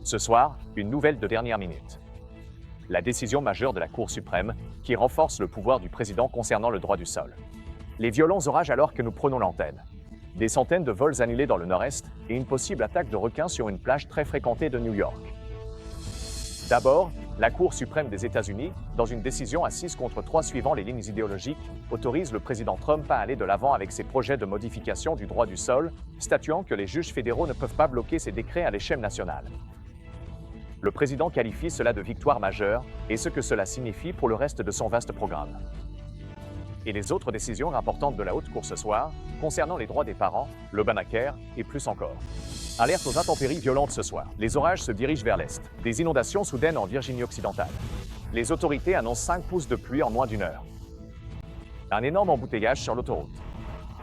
Ce soir, une nouvelle de dernière minute. La décision majeure de la Cour suprême qui renforce le pouvoir du président concernant le droit du sol. Les violents orages alors que nous prenons l'antenne. Des centaines de vols annulés dans le nord-est et une possible attaque de requins sur une plage très fréquentée de New York. D'abord, la Cour suprême des États-Unis, dans une décision à 6 contre 3 suivant les lignes idéologiques, autorise le président Trump à aller de l'avant avec ses projets de modification du droit du sol, statuant que les juges fédéraux ne peuvent pas bloquer ses décrets à l'échelle nationale. Le président qualifie cela de victoire majeure et ce que cela signifie pour le reste de son vaste programme. Et les autres décisions importantes de la Haute Cour ce soir, concernant les droits des parents, l'Obamacare et plus encore. Alerte aux intempéries violentes ce soir. Les orages se dirigent vers l'est. Des inondations soudaines en Virginie occidentale. Les autorités annoncent 5 pouces de pluie en moins d'une heure. Un énorme embouteillage sur l'autoroute.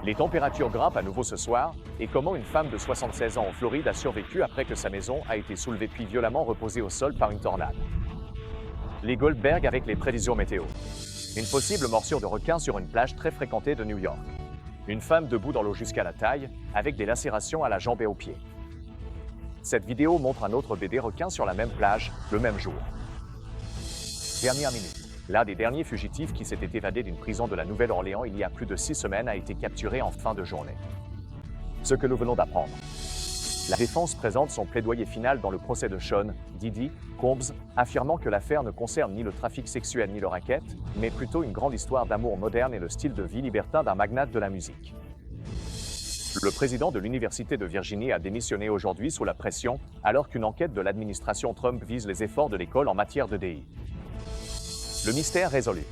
Les températures grimpent à nouveau ce soir et comment une femme de 76 ans en Floride a survécu après que sa maison a été soulevée puis violemment reposée au sol par une tornade. Les Goldberg avec les prévisions météo. Une possible morsure de requin sur une plage très fréquentée de New York. Une femme debout dans l'eau jusqu'à la taille, avec des lacérations à la jambe et aux pieds. Cette vidéo montre un autre bébé requin sur la même plage, le même jour. Dernière minute. L'un des derniers fugitifs qui s'était évadé d'une prison de la Nouvelle-Orléans il y a plus de 6 semaines a été capturé en fin de journée. Ce que nous venons d'apprendre. La défense présente son plaidoyer final dans le procès de Sean Diddy Combs, affirmant que l'affaire ne concerne ni le trafic sexuel ni le racket, mais plutôt une grande histoire d'amour moderne et le style de vie libertin d'un magnate de la musique. Le président de l'Université de Virginie a démissionné aujourd'hui sous la pression, alors qu'une enquête de l'administration Trump vise les efforts de l'école en matière de DI. Le mystère résolu.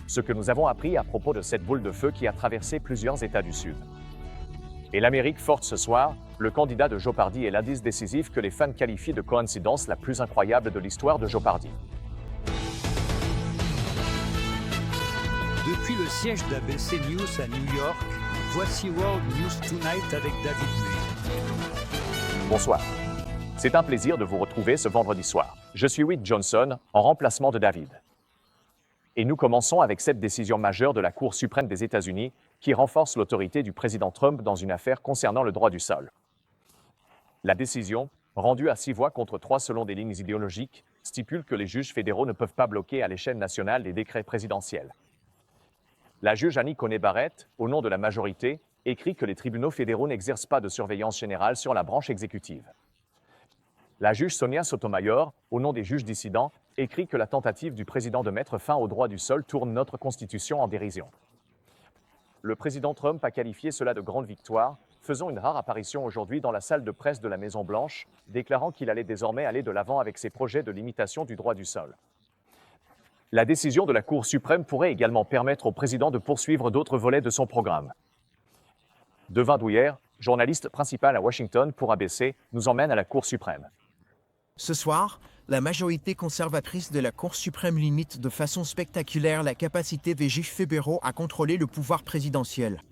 Ce que nous avons appris à propos de cette boule de feu qui a traversé plusieurs États du Sud. Et l'Amérique forte ce soir, le candidat de Jeopardy est l'indice décisif que les fans qualifient de coïncidence la plus incroyable de l'histoire de Jeopardy. Depuis le siège d'ABC News à New York, voici World News Tonight avec David Muir. Bonsoir. C'est un plaisir de vous retrouver ce vendredi soir. Je suis Whit Johnson, en remplacement de David. Et nous commençons avec cette décision majeure de la Cour suprême des États-Unis qui renforce l'autorité du président Trump dans une affaire concernant le droit du sol. La décision, rendue à 6 voix contre 3 selon des lignes idéologiques, stipule que les juges fédéraux ne peuvent pas bloquer à l'échelle nationale les décrets présidentiels. La juge Amy Coney Barrett, au nom de la majorité, écrit que les tribunaux fédéraux n'exercent pas de surveillance générale sur la branche exécutive. La juge Sonia Sotomayor, au nom des juges dissidents, écrit que la tentative du président de mettre fin au droit du sol tourne notre Constitution en dérision. Le président Trump a qualifié cela de grande victoire, faisant une rare apparition aujourd'hui dans la salle de presse de la Maison-Blanche, déclarant qu'il allait désormais aller de l'avant avec ses projets de limitation du droit du sol. La décision de la Cour suprême pourrait également permettre au président de poursuivre d'autres volets de son programme. Devin Douyer, journaliste principal à Washington pour ABC, nous emmène à la Cour suprême. Ce soir, la majorité conservatrice de la Cour suprême limite de façon spectaculaire la capacité des juges fédéraux à contrôler le pouvoir présidentiel.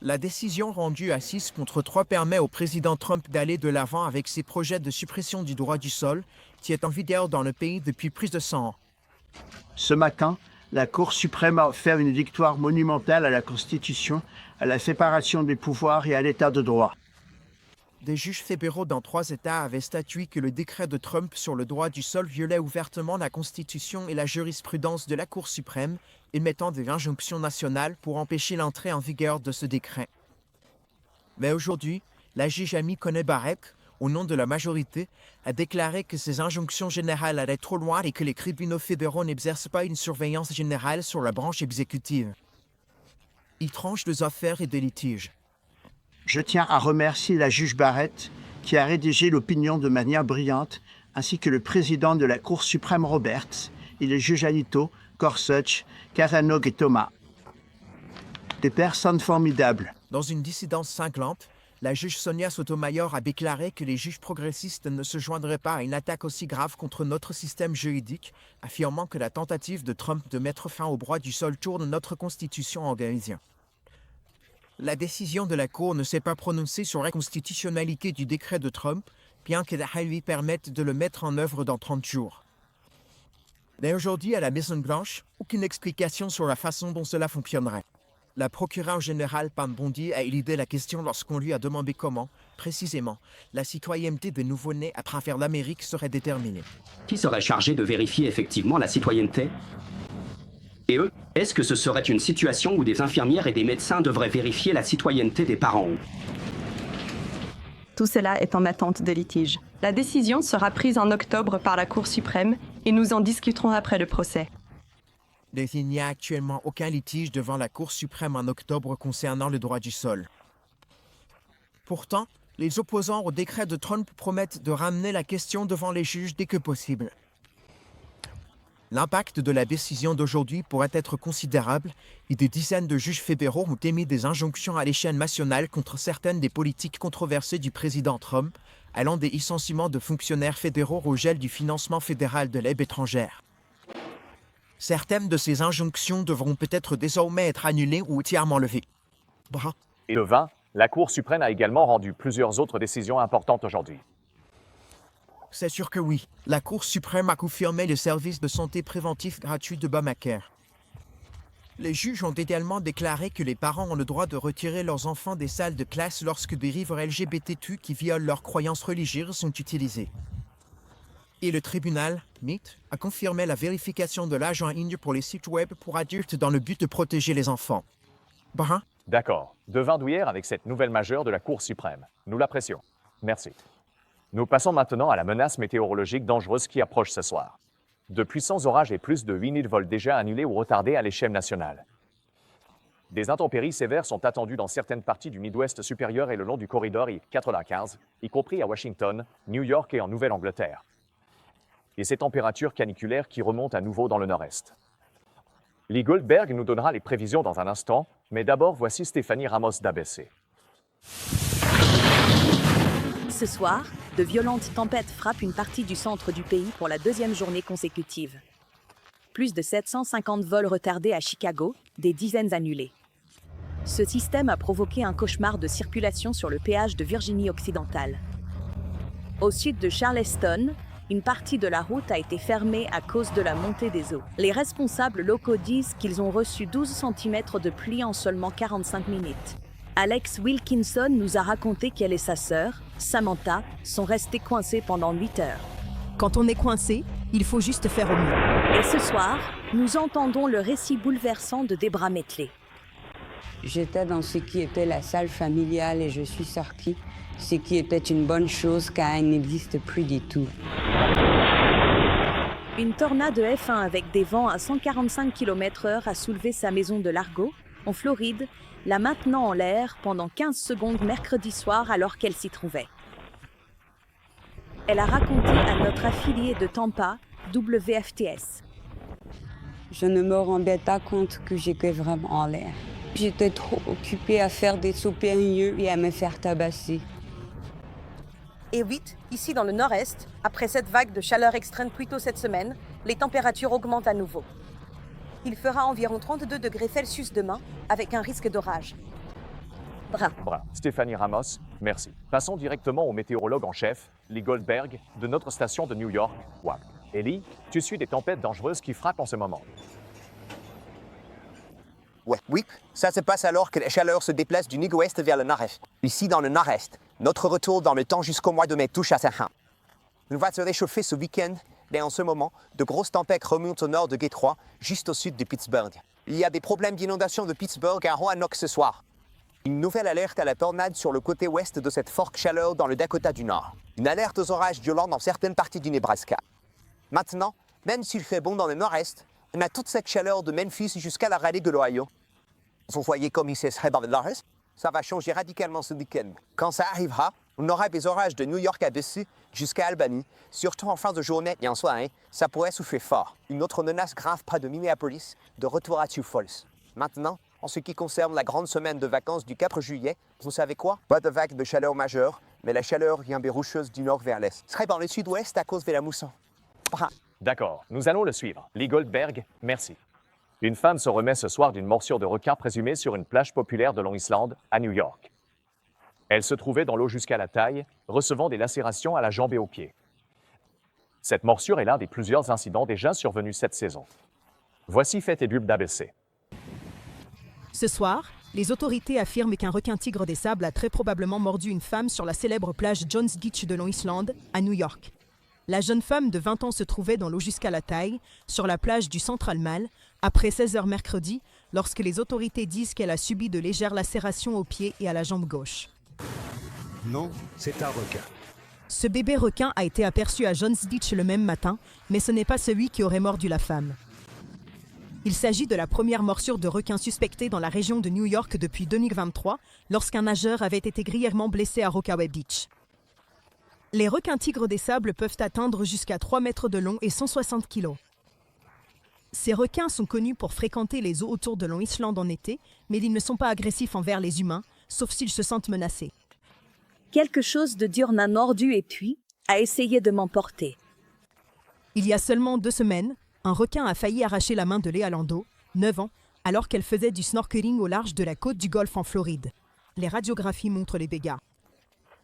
La décision rendue à 6 contre 3 permet au président Trump d'aller de l'avant avec ses projets de suppression du droit du sol, qui est en vigueur dans le pays depuis plus de 100 ans. Ce matin, la Cour suprême a offert une victoire monumentale à la Constitution, à la séparation des pouvoirs et à l'État de droit. Des juges fédéraux dans 3 États avaient statué que le décret de Trump sur le droit du sol violait ouvertement la Constitution et la jurisprudence de la Cour suprême, émettant des injonctions nationales pour empêcher l'entrée en vigueur de ce décret. Mais aujourd'hui, la juge Amy Coney Barrett, au nom de la majorité, a déclaré que ces injonctions générales allaient trop loin et que les tribunaux fédéraux n'exercent pas une surveillance générale sur la branche exécutive. Ils tranchent des affaires et des litiges. Je tiens à remercier la juge Barrett, qui a rédigé l'opinion de manière brillante, ainsi que le président de la Cour suprême Roberts et les juges Alito, Gorsuch, Kavanaugh et Thomas. Des personnes formidables. Dans une dissidence cinglante, la juge Sonia Sotomayor a déclaré que les juges progressistes ne se joindraient pas à une attaque aussi grave contre notre système juridique, affirmant que la tentative de Trump de mettre fin au droit du sol tourne notre Constitution en dérision. La décision de la Cour ne s'est pas prononcée sur la constitutionnalité du décret de Trump, bien qu'elle lui permette de le mettre en œuvre dans 30 jours. Mais aujourd'hui, à la Maison-Blanche, aucune explication sur la façon dont cela fonctionnerait. La procureure générale Pam Bondi a éludé la question lorsqu'on lui a demandé comment, précisément, la citoyenneté des nouveau-nés à travers l'Amérique serait déterminée. Qui serait chargé de vérifier effectivement la citoyenneté? Et eux, est-ce que ce serait une situation où des infirmières et des médecins devraient vérifier la citoyenneté des parents? Tout cela est en attente de litige. La décision sera prise en octobre par la Cour suprême et nous en discuterons après le procès. Il n'y a actuellement aucun litige devant la Cour suprême en octobre concernant le droit du sol. Pourtant, les opposants au décret de Trump promettent de ramener la question devant les juges dès que possible. L'impact de la décision d'aujourd'hui pourrait être considérable et des dizaines de juges fédéraux ont émis des injonctions à l'échelle nationale contre certaines des politiques controversées du président Trump, allant des licenciements de fonctionnaires fédéraux au gel du financement fédéral de l'aide étrangère. Certaines de ces injonctions devront peut-être désormais être annulées ou entièrement levées. Brun. Et le 20, la Cour suprême a également rendu plusieurs autres décisions importantes aujourd'hui. C'est sûr que oui. La Cour suprême a confirmé le service de santé préventif gratuit de Obamacare. Les juges ont également déclaré que les parents ont le droit de retirer leurs enfants des salles de classe lorsque des livres LGBTQ qui violent leurs croyances religieuses sont utilisés. Et le tribunal, MIT, a confirmé la vérification de l'âge en ligne pour les sites web pour adultes dans le but de protéger les enfants. Brun. D'accord. Devant d'hier avec cette nouvelle majeure de la Cour suprême. Nous l'apprécions. Merci. Nous passons maintenant à la menace météorologique dangereuse qui approche ce soir. De puissants orages et plus de 8000 vols déjà annulés ou retardés à l'échelle nationale. Des intempéries sévères sont attendues dans certaines parties du Midwest supérieur et le long du corridor I-95, y compris à Washington, New York et en Nouvelle-Angleterre. Et ces températures caniculaires qui remontent à nouveau dans le nord-est. Lee Goldberg nous donnera les prévisions dans un instant, mais d'abord voici Stéphanie Ramos d'ABC. Ce soir, de violentes tempêtes frappent une partie du centre du pays pour la deuxième journée consécutive. Plus de 750 vols retardés à Chicago, des dizaines annulés. Ce système a provoqué un cauchemar de circulation sur le péage de Virginie occidentale. Au sud de Charleston, une partie de la route a été fermée à cause de la montée des eaux. Les responsables locaux disent qu'ils ont reçu 12 cm de pluie en seulement 45 minutes. Alex Wilkinson nous a raconté qu'elle et sa sœur, Samantha, sont restées coincées pendant 8 heures. Quand on est coincé, il faut juste faire au mieux. Et ce soir, nous entendons le récit bouleversant de Debra Metley. J'étais dans ce qui était la salle familiale et je suis sortie, ce qui était une bonne chose car elle n'existe plus du tout. Une tornade F1 avec des vents à 145 km/h a soulevé sa maison de Largo, en Floride, la maintenant en l'air pendant 15 secondes mercredi soir alors qu'elle s'y trouvait. Elle a raconté à notre affilié de Tampa, WFTS. Je ne me rendais pas compte que j'étais vraiment en l'air. J'étais trop occupée à faire des sauts périlleux et à me faire tabasser. Et 8, ici dans le nord-est, après cette vague de chaleur extrême plus tôt cette semaine, les températures augmentent à nouveau. Il fera environ 32 degrés Celsius demain, avec un risque d'orage. Brun. Stéphanie Ramos, merci. Passons directement au météorologue en chef, Lee Goldberg, de notre station de New York, WAP. Et Lee, tu suis des tempêtes dangereuses qui frappent en ce moment. Ouais, oui, ça se passe alors que la chaleur se déplace du nord-ouest vers le nord-est. Ici, dans le nord-est, notre retour dans le temps jusqu'au mois de mai touche à sa fin. On va se réchauffer ce week-end, mais en ce moment, de grosses tempêtes remontent au nord de Détroit, juste au sud de Pittsburgh. Il y a des problèmes d'inondation de Pittsburgh à Roanoke ce soir. Une nouvelle alerte à la tornade sur le côté ouest de cette forte chaleur dans le Dakota du Nord. Une alerte aux orages violents dans certaines parties du Nebraska. Maintenant, même s'il fait bon dans le nord-est, on a toute cette chaleur de Memphis jusqu'à la rallye de l'Ohio. Vous voyez comme il se serait dans le nord-est? Ça va changer radicalement ce week-end. Quand ça arrivera, on aura des orages de New York à Bessie jusqu'à Albany, surtout en fin de journée et en soirée, ça pourrait souffler fort. Une autre menace grave près de Minneapolis, de retour à Sioux Falls. Maintenant, en ce qui concerne la grande semaine de vacances du 4 juillet, vous savez quoi? Pas de vague de chaleur majeure, mais la chaleur vient des rocheuses du nord vers l'est. Ce serait dans le sud-ouest à cause de la mousson. D'accord, nous allons le suivre. Lee Goldberg, merci. Une femme se remet ce soir d'une morsure de requin présumée sur une plage populaire de Long Island, à New York. Elle se trouvait dans l'eau jusqu'à la taille, recevant des lacérations à la jambe et aux pieds. Cette morsure est l'un des plusieurs incidents déjà survenus cette saison. Voici fait et bulbe d'ABC. Ce soir, les autorités affirment qu'un requin-tigre des sables a très probablement mordu une femme sur la célèbre plage Jones Beach de Long Island, à New York. La jeune femme de 20 ans se trouvait dans l'eau jusqu'à la taille, sur la plage du Central Mall, après 16 heures mercredi, lorsque les autorités disent qu'elle a subi de légères lacérations au pied et à la jambe gauche. Non, c'est un requin. Ce bébé requin a été aperçu à Jones Beach le même matin, mais ce n'est pas celui qui aurait mordu la femme. Il s'agit de la première morsure de requin suspectée dans la région de New York depuis 2023, lorsqu'un nageur avait été grièvement blessé à Rockaway Beach. Les requins-tigres des sables peuvent atteindre jusqu'à 3 mètres de long et 160 kilos. Ces requins sont connus pour fréquenter les eaux autour de Long Island en été, mais ils ne sont pas agressifs envers les humains, sauf s'ils se sentent menacés. Quelque chose de dur m'a mordu et puis a essayé de m'emporter. Il y a seulement 2 semaines, un requin a failli arracher la main de Léa Lando, 9 ans, alors qu'elle faisait du snorkeling au large de la côte du Golfe en Floride. Les radiographies montrent les dégâts.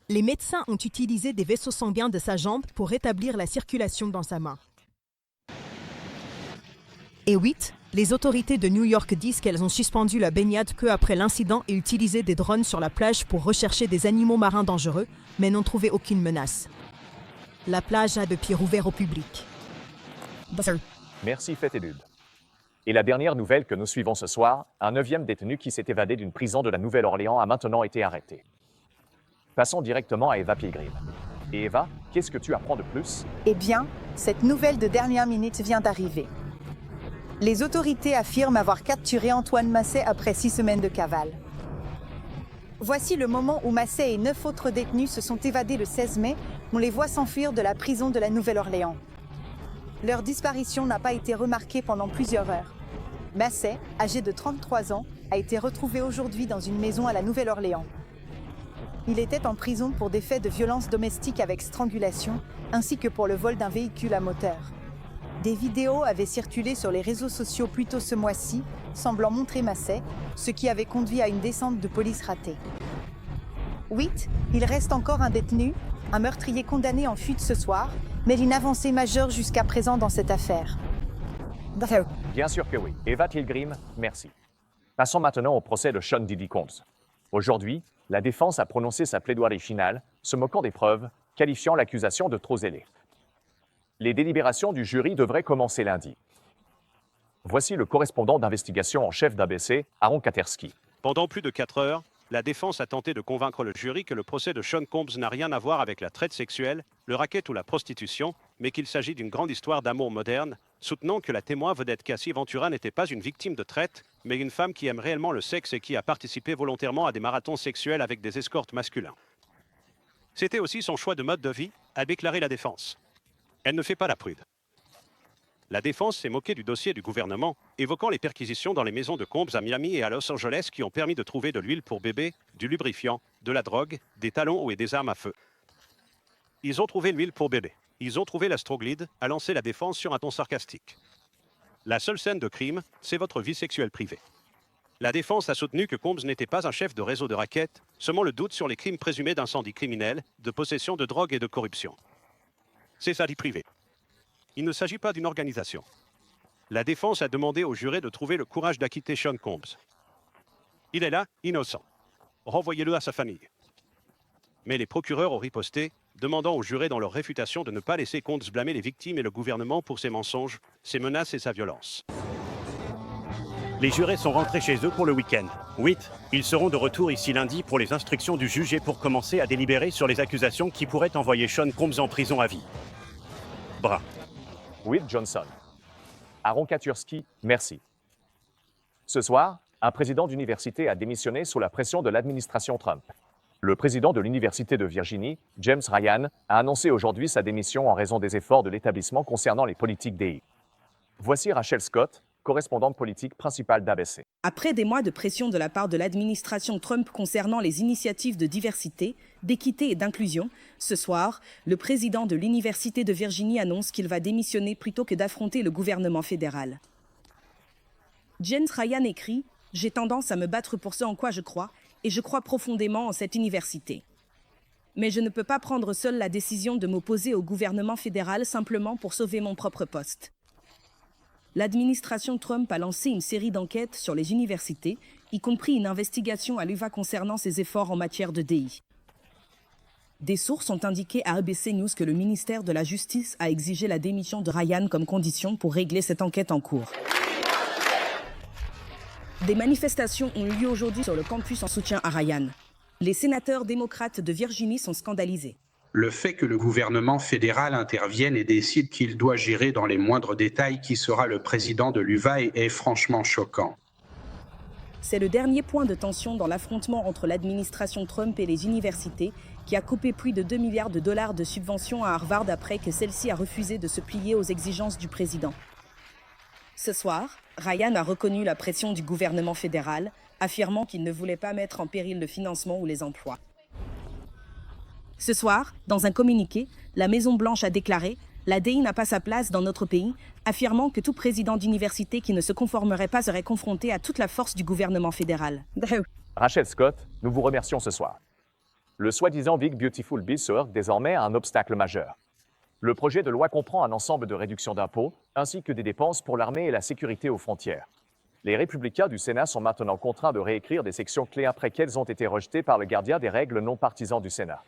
Les médecins ont utilisé des vaisseaux sanguins de sa jambe pour rétablir la circulation dans sa main. Et 8, les autorités de New York disent qu'elles ont suspendu la baignade peu après l'incident et utilisé des drones sur la plage pour rechercher des animaux marins dangereux, mais n'ont trouvé aucune menace. La plage a depuis rouvert au public. Merci Fétélud. Et la dernière nouvelle que nous suivons ce soir, un 9e détenu qui s'est évadé d'une prison de la Nouvelle-Orléans a maintenant été arrêté. Passons directement à Eva Pilgrim. Et Eva, qu'est-ce que tu apprends de plus? Eh bien, cette nouvelle de dernière minute vient d'arriver. Les autorités affirment avoir capturé Antoine Massey après 6 semaines de cavale. Voici le moment où Massey et 9 autres détenus se sont évadés le 16 mai. On les voit s'enfuir de la prison de la Nouvelle-Orléans. Leur disparition n'a pas été remarquée pendant plusieurs heures. Massey, âgé de 33 ans, a été retrouvé aujourd'hui dans une maison à la Nouvelle-Orléans. Il était en prison pour des faits de violence domestique avec strangulation, ainsi que pour le vol d'un véhicule à moteur. Des vidéos avaient circulé sur les réseaux sociaux plus tôt ce mois-ci, semblant montrer Massey, ce qui avait conduit à une descente de police ratée. 8. Il reste encore un détenu, un meurtrier condamné en fuite ce soir, mais une avancée majeure jusqu'à présent dans cette affaire. Bien sûr que oui. Eva Pilgrim, merci. Passons maintenant au procès de Sean Diddy Combs. Aujourd'hui, la défense a prononcé sa plaidoirie finale, se moquant des preuves, qualifiant l'accusation de trop zélée. Les délibérations du jury devraient commencer lundi. Voici le correspondant d'investigation en chef d'ABC, Aaron Katersky. Pendant plus de 4 heures, la défense a tenté de convaincre le jury que le procès de Sean Combs n'a rien à voir avec la traite sexuelle, le racket ou la prostitution, mais qu'il s'agit d'une grande histoire d'amour moderne, soutenant que la témoin vedette Cassie Ventura n'était pas une victime de traite, mais une femme qui aime réellement le sexe et qui a participé volontairement à des marathons sexuels avec des escortes masculins. C'était aussi son choix de mode de vie, a déclaré la défense. Elle ne fait pas la prude. La défense s'est moquée du dossier du gouvernement, évoquant les perquisitions dans les maisons de Combs à Miami et à Los Angeles qui ont permis de trouver de l'huile pour bébé, du lubrifiant, de la drogue, des talons hauts et des armes à feu. Ils ont trouvé l'huile pour bébé. Ils ont trouvé l'astroglide, a lancé la défense sur un ton sarcastique. La seule scène de crime, c'est votre vie sexuelle privée. La défense a soutenu que Combs n'était pas un chef de réseau de raquettes, semant le doute sur les crimes présumés d'incendie criminel, de possession de drogue et de corruption. C'est sa vie privée. Il ne s'agit pas d'une organisation. La défense a demandé au juré de trouver le courage d'acquitter Sean Combs. Il est là, innocent. Renvoyez-le à sa famille. Mais les procureurs ont riposté, demandant aux jurés dans leur réfutation de ne pas laisser Combs blâmer les victimes et le gouvernement pour ses mensonges, ses menaces et sa violence. Les jurés sont rentrés chez eux pour le week-end. 8. Ils seront de retour ici lundi pour les instructions du juge et pour commencer à délibérer sur les accusations qui pourraient envoyer Sean Combs en prison à vie. Bras. Will Johnson. Aaron Katurski, merci. Ce soir, un président d'université a démissionné sous la pression de l'administration Trump. Le président de l'Université de Virginie, James Ryan, a annoncé aujourd'hui sa démission en raison des efforts de l'établissement concernant les politiques DI. Voici Rachel Scott, correspondante politique principale d'ABC. Après des mois de pression de la part de l'administration Trump concernant les initiatives de diversité, d'équité et d'inclusion, ce soir, le président de l'Université de Virginie annonce qu'il va démissionner plutôt que d'affronter le gouvernement fédéral. James Ryan écrit « J'ai tendance à me battre pour ce en quoi je crois, et je crois profondément en cette université. Mais je ne peux pas prendre seul la décision de m'opposer au gouvernement fédéral simplement pour sauver mon propre poste. » L'administration Trump a lancé une série d'enquêtes sur les universités y compris une investigation à l'UVA concernant ses efforts en matière de DI. Des sources ont indiqué à ABC News que le ministère de la Justice a exigé la démission de Ryan comme condition pour régler cette enquête en cours. Des manifestations ont eu lieu aujourd'hui sur le campus en soutien à Ryan. Les sénateurs démocrates de Virginie sont scandalisés. Le fait que le gouvernement fédéral intervienne et décide qu'il doit gérer dans les moindres détails qui sera le président de l'UVA est franchement choquant. C'est le dernier point de tension dans l'affrontement entre l'administration Trump et les universités qui a coupé plus de 2 milliards de dollars de subventions à Harvard après que celle-ci a refusé de se plier aux exigences du président. Ce soir, Ryan a reconnu la pression du gouvernement fédéral, affirmant qu'il ne voulait pas mettre en péril le financement ou les emplois. Ce soir, dans un communiqué, la Maison-Blanche a déclaré « La DI n'a pas sa place dans notre pays », affirmant que tout président d'université qui ne se conformerait pas serait confronté à toute la force du gouvernement fédéral. Rachel Scott, nous vous remercions ce soir. Le soi-disant Big Beautiful Bill se heurte désormais à un obstacle majeur. Le projet de loi comprend un ensemble de réductions d'impôts, ainsi que des dépenses pour l'armée et la sécurité aux frontières. Les républicains du Sénat sont maintenant contraints de réécrire des sections clés après qu'elles ont été rejetées par le gardien des règles non partisan du Sénat.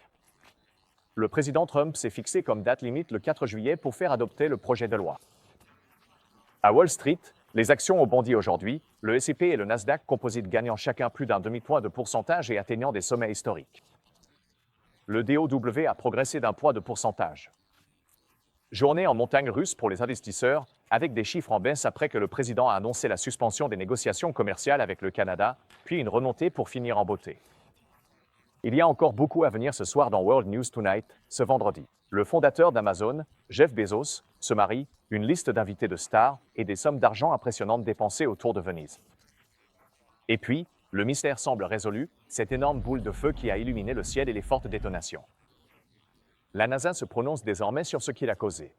Le président Trump s'est fixé comme date limite le 4 juillet pour faire adopter le projet de loi. À Wall Street, les actions ont bondi aujourd'hui, le S&P et le Nasdaq composite gagnant chacun plus d'un demi-point de pourcentage et atteignant des sommets historiques. Le DOW a progressé d'un point de pourcentage. Journée en montagne russe pour les investisseurs, avec des chiffres en baisse après que le président a annoncé la suspension des négociations commerciales avec le Canada, puis une remontée pour finir en beauté. Il y a encore beaucoup à venir ce soir dans World News Tonight, ce vendredi. Le fondateur d'Amazon, Jeff Bezos, se marie, une liste d'invités de stars et des sommes d'argent impressionnantes dépensées autour de Venise. Et puis, le mystère semble résolu, cette énorme boule de feu qui a illuminé le ciel et les fortes détonations. La NASA se prononce désormais sur ce qui l'a causé.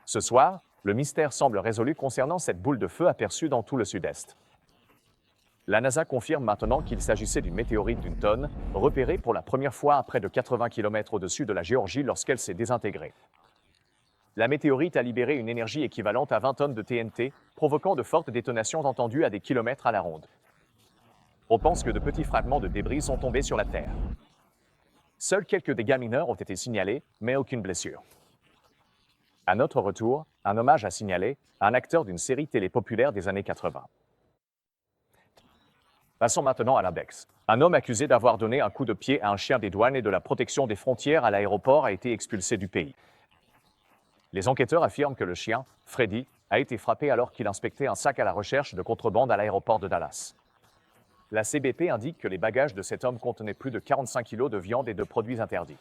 Ce soir, le mystère semble résolu concernant cette boule de feu aperçue dans tout le sud-est. La NASA confirme maintenant qu'il s'agissait d'une météorite d'une tonne, repérée pour la première fois à près de 80 km au-dessus de la Géorgie lorsqu'elle s'est désintégrée. La météorite a libéré une énergie équivalente à 20 tonnes de TNT, provoquant de fortes détonations entendues à des kilomètres à la ronde. On pense que de petits fragments de débris sont tombés sur la Terre. Seuls quelques dégâts mineurs ont été signalés, mais aucune blessure. À notre retour, un hommage à signaler à un acteur d'une série télé populaire des années 80. Passons maintenant à l'index. Un homme accusé d'avoir donné un coup de pied à un chien des douanes et de la protection des frontières à l'aéroport a été expulsé du pays. Les enquêteurs affirment que le chien, Freddy, a été frappé alors qu'il inspectait un sac à la recherche de contrebande à l'aéroport de Dallas. La CBP indique que les bagages de cet homme contenaient plus de 45 kg de viande et de produits interdits.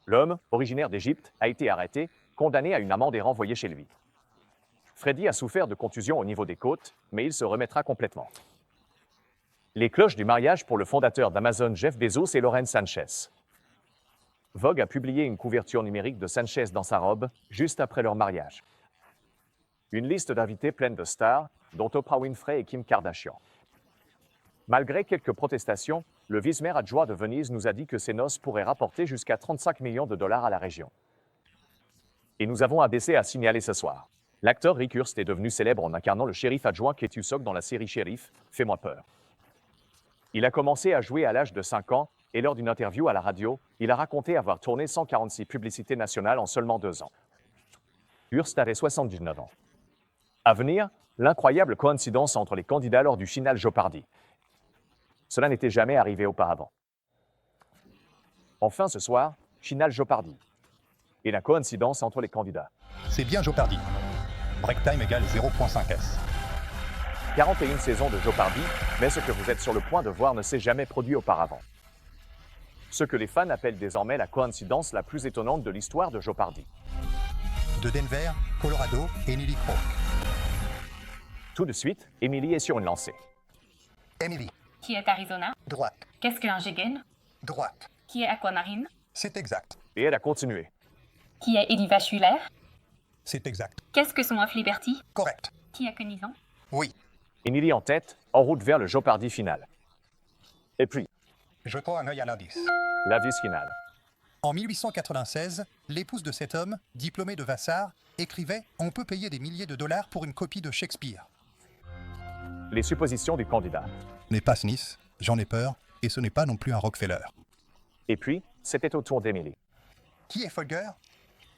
L'homme, originaire d'Égypte, a été arrêté, condamné à une amende et renvoyé chez lui. Freddy a souffert de contusions au niveau des côtes, mais il se remettra complètement. Les cloches du mariage pour le fondateur d'Amazon Jeff Bezos et Lauren Sanchez. Vogue a publié une couverture numérique de Sanchez dans sa robe, juste après leur mariage. Une liste d'invités pleine de stars, dont Oprah Winfrey et Kim Kardashian. Malgré quelques protestations, le vice-maire adjoint de Venise nous a dit que ces noces pourraient rapporter jusqu'à 35 millions de dollars à la région. Et nous avons un décès à signaler ce soir. L'acteur Rick Hurst est devenu célèbre en incarnant le shérif adjoint Keith Usok dans la série Shérif, Fais-moi peur. Il a commencé à jouer à l'âge de 5 ans et lors d'une interview à la radio, il a raconté avoir tourné 146 publicités nationales en seulement 2 ans. Hurst avait 79 ans. À venir, l'incroyable coïncidence entre les candidats lors du Chinal Jeopardy. Cela n'était jamais arrivé auparavant. Enfin ce soir, Chinal Jeopardy. Et la coïncidence entre les candidats. C'est bien Jeopardy. Break time égale 0.5S. 41 saisons de Jeopardy, mais ce que vous êtes sur le point de voir ne s'est jamais produit auparavant. Ce que les fans appellent désormais la coïncidence la plus étonnante de l'histoire de Jeopardy. De Denver, Colorado, Emily Crook. Tout de suite, Emily est sur une lancée. Emily. Qui est Arizona? Droite. Qu'est-ce qu'un Jigen? Droite. Qui est Aquamarine? C'est exact. Et elle a continué. Qui est Eliva Schuller? C'est exact. Qu'est-ce que son Off Liberty? Correct. Qui est Kenison? Oui. Emily en tête, en route vers le Jeopardy final. Et puis, jetons un œil à l'indice. L'avis final. En 1896, l'épouse de cet homme, diplômée de Vassar, écrivait « On peut payer des milliers de dollars pour une copie de Shakespeare ». Les suppositions du candidat. Ce n'est pas Smith, j'en ai peur, et ce n'est pas non plus un Rockefeller. Et puis, c'était au tour d'Emily. Qui est Folger?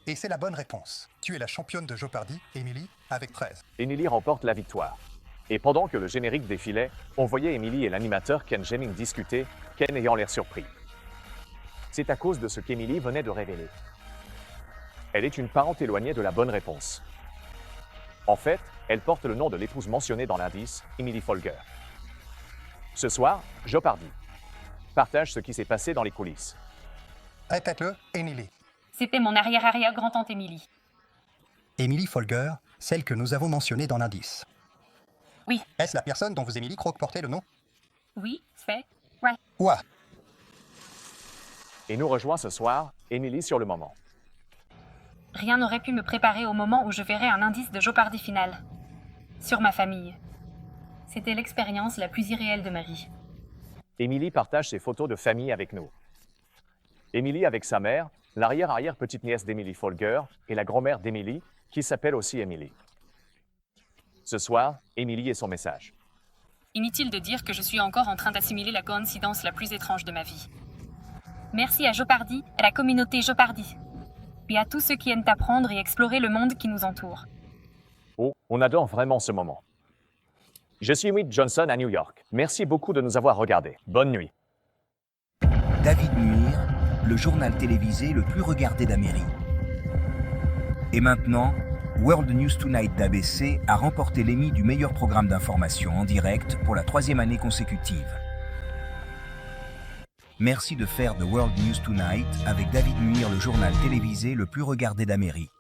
Et c'est la bonne réponse. Tu es la championne de Jeopardy, Emily, avec 13. Emily remporte la victoire. Et pendant que le générique défilait, on voyait Emily et l'animateur Ken Jennings discuter, Ken ayant l'air surpris. C'est à cause de ce qu'Emily venait de révéler. Elle est une parente éloignée de la bonne réponse. En fait, elle porte le nom de l'épouse mentionnée dans l'indice, Emily Folger. Ce soir, Jeopardy partage ce qui s'est passé dans les coulisses. Répète-le, Emily. C'était mon arrière-arrière-grand-tante Émilie. Emily Folger, celle que nous avons mentionnée dans l'indice. Oui. Est-ce la personne dont vous, Emily, croque-portez le nom? Oui, c'est... Ouais. Ouah. Et nous rejoint ce soir, Emily sur le moment. Rien n'aurait pu me préparer au moment où je verrais un indice de Jeopardy final. Sur ma famille. C'était l'expérience la plus irréelle de ma vie. Emily partage ses photos de famille avec nous. Emily avec sa mère, l'arrière-arrière-petite-nièce d'Emily Folger et la grand-mère d'Emily, qui s'appelle aussi Emily. Ce soir, Emily et son message. Inutile de dire que je suis encore en train d'assimiler la coïncidence la plus étrange de ma vie. Merci à Jeopardy, à la communauté Jeopardy. Et à tous ceux qui aiment apprendre et explorer le monde qui nous entoure. Oh, on adore vraiment ce moment. Je suis Whit Johnson à New York. Merci beaucoup de nous avoir regardés. Bonne nuit. David Muir, le journal télévisé le plus regardé d'Amérique. Et maintenant, World News Tonight d'ABC a remporté l'Emmy du meilleur programme d'information en direct pour la 3e année consécutive. Merci de faire de World News Tonight avec David Muir le journal télévisé le plus regardé d'Amérique.